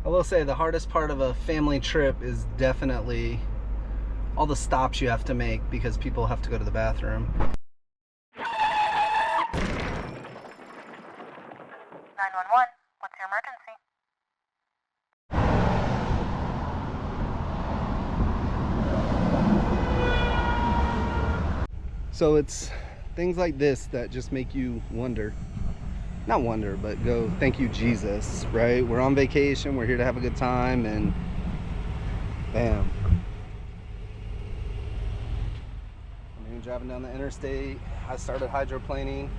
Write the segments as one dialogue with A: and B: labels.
A: I will say the hardest part of a family trip is definitely all the stops you have to make because people have to go to the bathroom.
B: 911, what's your emergency?
A: So it's things like this that just make you wonder. Not wonder, but go, thank you, Jesus, right? We're on vacation, we're here to have a good time, and bam. I mean, driving down the interstate, I started hydroplaning,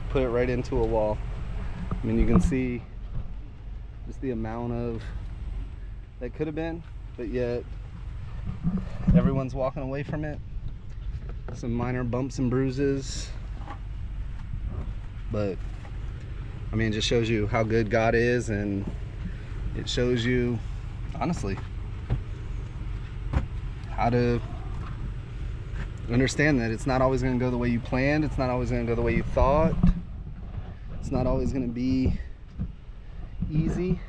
A: put it right into a wall. I mean, you can see just the amount of that could have been, but yet everyone's walking away from it. Some minor bumps and bruises, but I mean, it just shows you how good God is, and it shows you, honestly, how to understand that it's not always going to go the way you planned. It's not always going to go the way you thought. It's not always going to be easy,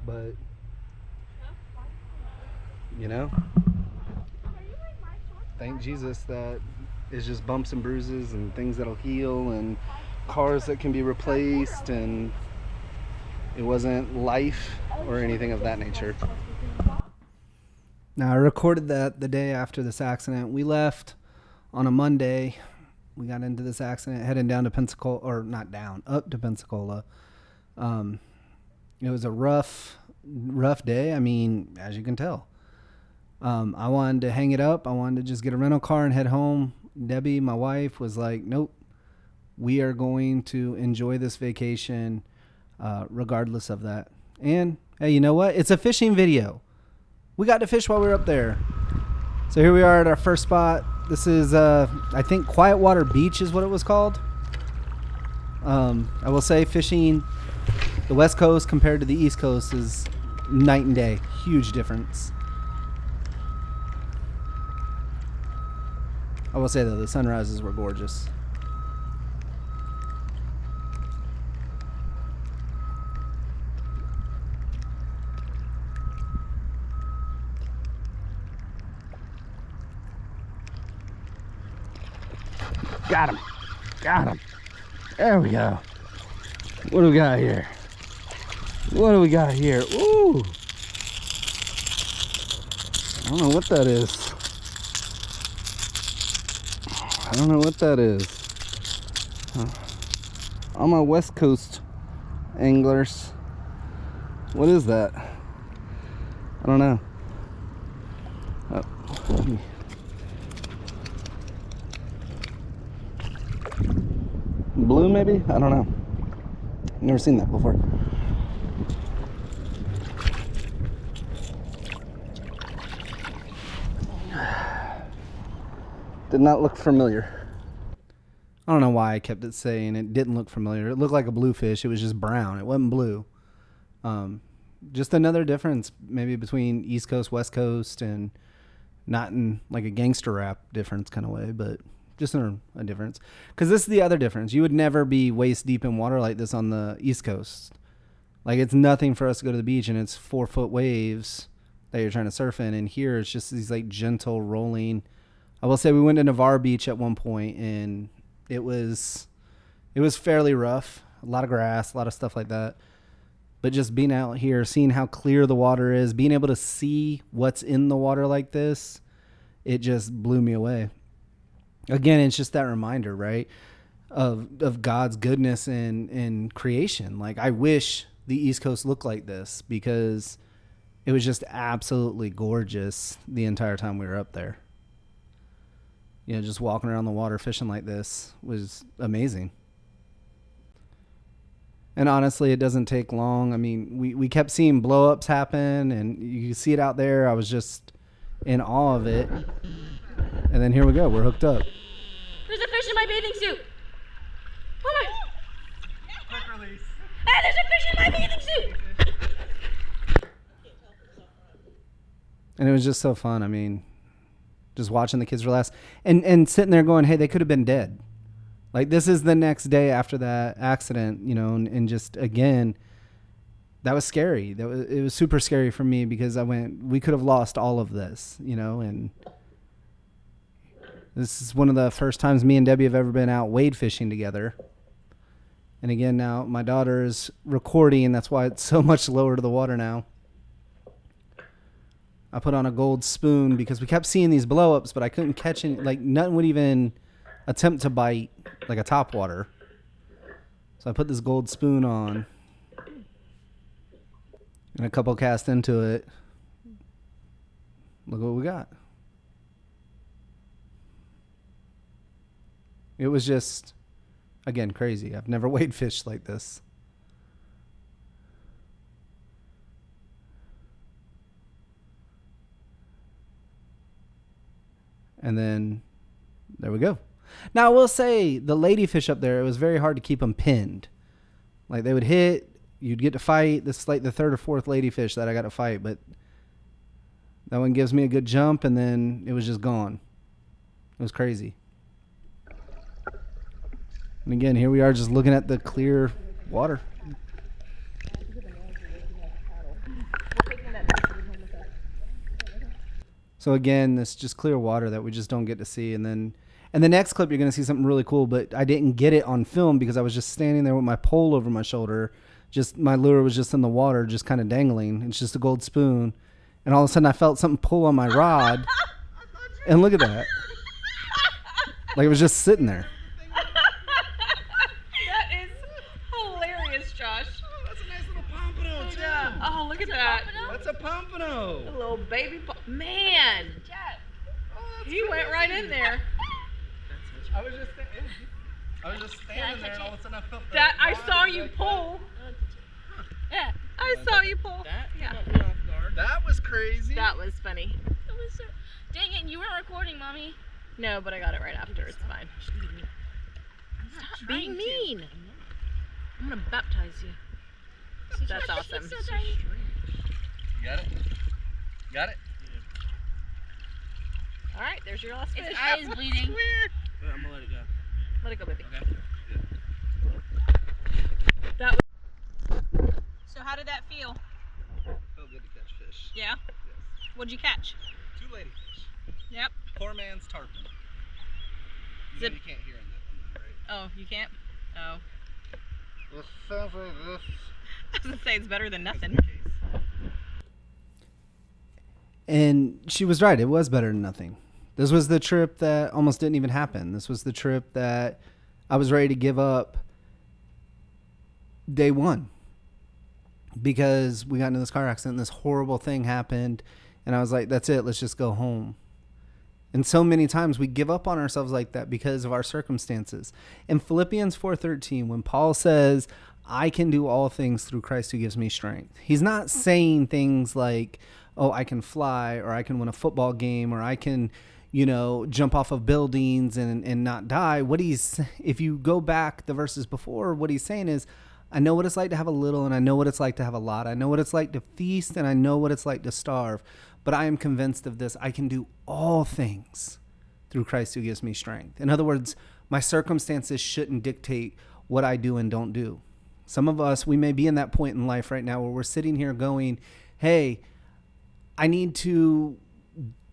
A: but you know, thank Jesus that it's just bumps and bruises and things that'll heal and cars that can be replaced, and it wasn't life or anything of that nature. Now, I recorded that the day after this accident. We left on a Monday. We got into this accident heading down to Pensacola, or not down, up to Pensacola. It was a rough day. I mean, as you can tell. I wanted to hang it up. I wanted to just get a rental car and head home. Debbie, my wife, was like, nope, we are going to enjoy this vacation regardless of that. And hey, you know what? It's a fishing video. We got to fish while we were up there. So here we are at our first spot. This is, I think, Quiet Water Beach is what it was called. I will say fishing the West Coast compared to the East Coast is night and day. Huge difference. I will say, though, the sunrises were gorgeous. Got him. Got him. There we go. What do we got here? What do we got here? Ooh. I don't know what that is. I don't know what that is. All my West Coast anglers. What is that? I don't know. Blue, maybe? I don't know. Never seen that before. Did not look familiar. I don't know why I kept it saying it didn't look familiar. It looked like a bluefish. It was just brown. It wasn't blue. Just another difference maybe between East Coast, West Coast, and not in like a gangster rap difference kind of way, but just a difference. Because this is the other difference. You would never be waist deep in water like this on the East Coast. Like, it's nothing for us to go to the beach and it's 4-foot waves that you're trying to surf in. And here it's just these like gentle rolling. I will say we went to Navarre Beach at one point and it was fairly rough. A lot of grass, a lot of stuff like that. But just being out here, seeing how clear the water is, being able to see what's in the water like this, it just blew me away. Again, it's just that reminder, right, of God's goodness in creation. Like, I wish the East Coast looked like this because it was just absolutely gorgeous the entire time we were up there. You know, just walking around the water fishing like this was amazing. And honestly, it doesn't take long. I mean, we kept seeing blow-ups happen, and you see it out there. I was just in awe of it. And then here we go. We're hooked up.
C: There's a fish in my bathing suit. Oh my.
D: Quick release.
C: Hey, there's a fish in my bathing suit.
A: And it was just so fun. I mean, just watching the kids relax and sitting there going, hey, they could have been dead. Like, this is the next day after that accident, you know, and just, again, that was scary. It was super scary for me because we could have lost all of this, you know, and this is one of the first times me and Debbie have ever been out wade fishing together. And again, now my daughter is recording, and that's why it's so much lower to the water now. I put on a gold spoon because we kept seeing these blow-ups, but I couldn't catch any, like nothing would even attempt to bite like a topwater. So I put this gold spoon on and a couple casts into it. Look what we got. It was just, again, crazy. I've never wade fished like this. And then there we go. Now, I will say the ladyfish up there, it was very hard to keep them pinned. Like, they would hit, you'd get to fight. This is like the third or fourth ladyfish that I got to fight, but that one gives me a good jump, and then it was just gone. It was crazy. And again, here we are just looking at the clear water. So again, this just clear water that we just don't get to see. And then in the next clip, you're going to see something really cool, but I didn't get it on film because I was just standing there with my pole over my shoulder. Just my lure was just in the water, just kind of dangling. It's just a gold spoon. And all of a sudden I felt something pull on my rod. And look at that. Like, it was just sitting there.
C: That is hilarious, Josh.
D: Oh, that's a nice little pompano, too.
C: Oh, look at that.
D: That's a pompano.
C: A little baby man. He went right in there.
D: I was just standing there, and all of a sudden I felt
C: That I
D: rod
C: saw
D: and
C: you
D: that-
C: pull. Yeah, I saw you pull. Yeah.
D: That was crazy.
C: That was funny.
E: Dang it, you weren't recording, Mommy.
C: No, but I got it right after. It's fine. Stop being mean. I'm gonna baptize you. That's awesome.
E: It's so tiny.
D: You got it? Got it?
C: All right, there's your last fish.
E: Its eye is bleeding.
D: I'm gonna let it go.
C: Let it go, baby.
D: Okay.
C: That was... So how did that feel?
D: Felt good to catch fish.
C: Yeah?
D: Yes.
C: What'd you catch?
D: 2 ladyfish.
C: Yep.
D: Poor man's tarpon.
C: Zip.
D: You can't hear in that one, right?
C: Oh, you can't? Oh.
D: This sounds like this.
C: I was gonna say it's better than nothing.
A: And she was right. It was better than nothing. This was the trip that almost didn't even happen. This was the trip that I was ready to give up day one because we got into this car accident and this horrible thing happened. And I was like, that's it. Let's just go home. And so many times we give up on ourselves like that because of our circumstances. In Philippians 4:13, when Paul says, I can do all things through Christ who gives me strength, he's not saying things like, oh, I can fly, or I can win a football game, or I can, jump off of buildings and not die. If you go back the verses before, what he's saying is, I know what it's like to have a little, and I know what it's like to have a lot. I know what it's like to feast, and I know what it's like to starve. But I am convinced of this. I can do all things through Christ who gives me strength. In other words, my circumstances shouldn't dictate what I do and don't do. Some of us, we may be in that point in life right now where we're sitting here going, hey, I need to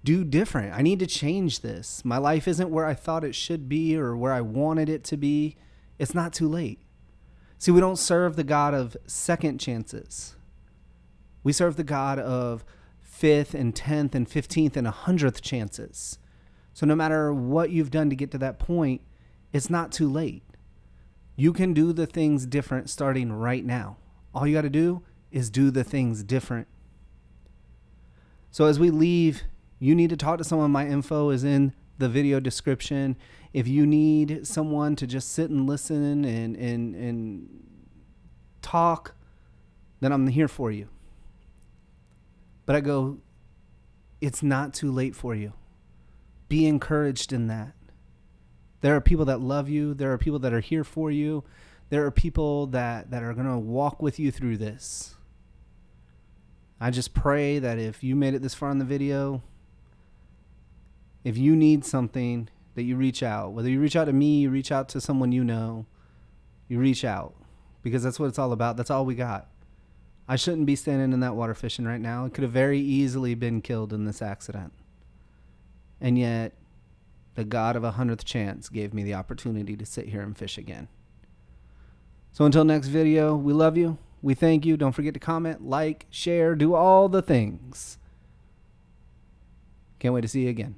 A: do different. I need to change this. My life isn't where I thought it should be or where I wanted it to be. It's not too late. See, we don't serve the God of second chances. We serve the God of 5th and 10th and 15th and 100th chances. So no matter what you've done to get to that point, it's not too late. You can do the things different starting right now. All you got to do is do the things different. So as we leave, you need to talk to someone. My info is in the video description. If you need someone to just sit and listen and talk, then I'm here for you. But I go, it's not too late for you. Be encouraged in that. There are people that love you. There are people that are here for you. There are people that are going to walk with you through this. I just pray that if you made it this far in the video, if you need something, that you reach out. Whether you reach out to me, you reach out to someone you know, you reach out. Because that's what it's all about. That's all we got. I shouldn't be standing in that water fishing right now. It could have very easily been killed in this accident. And yet, the God of 100th chance gave me the opportunity to sit here and fish again. So until next video, we love you. We thank you. Don't forget to comment, like, share, do all the things. Can't wait to see you again.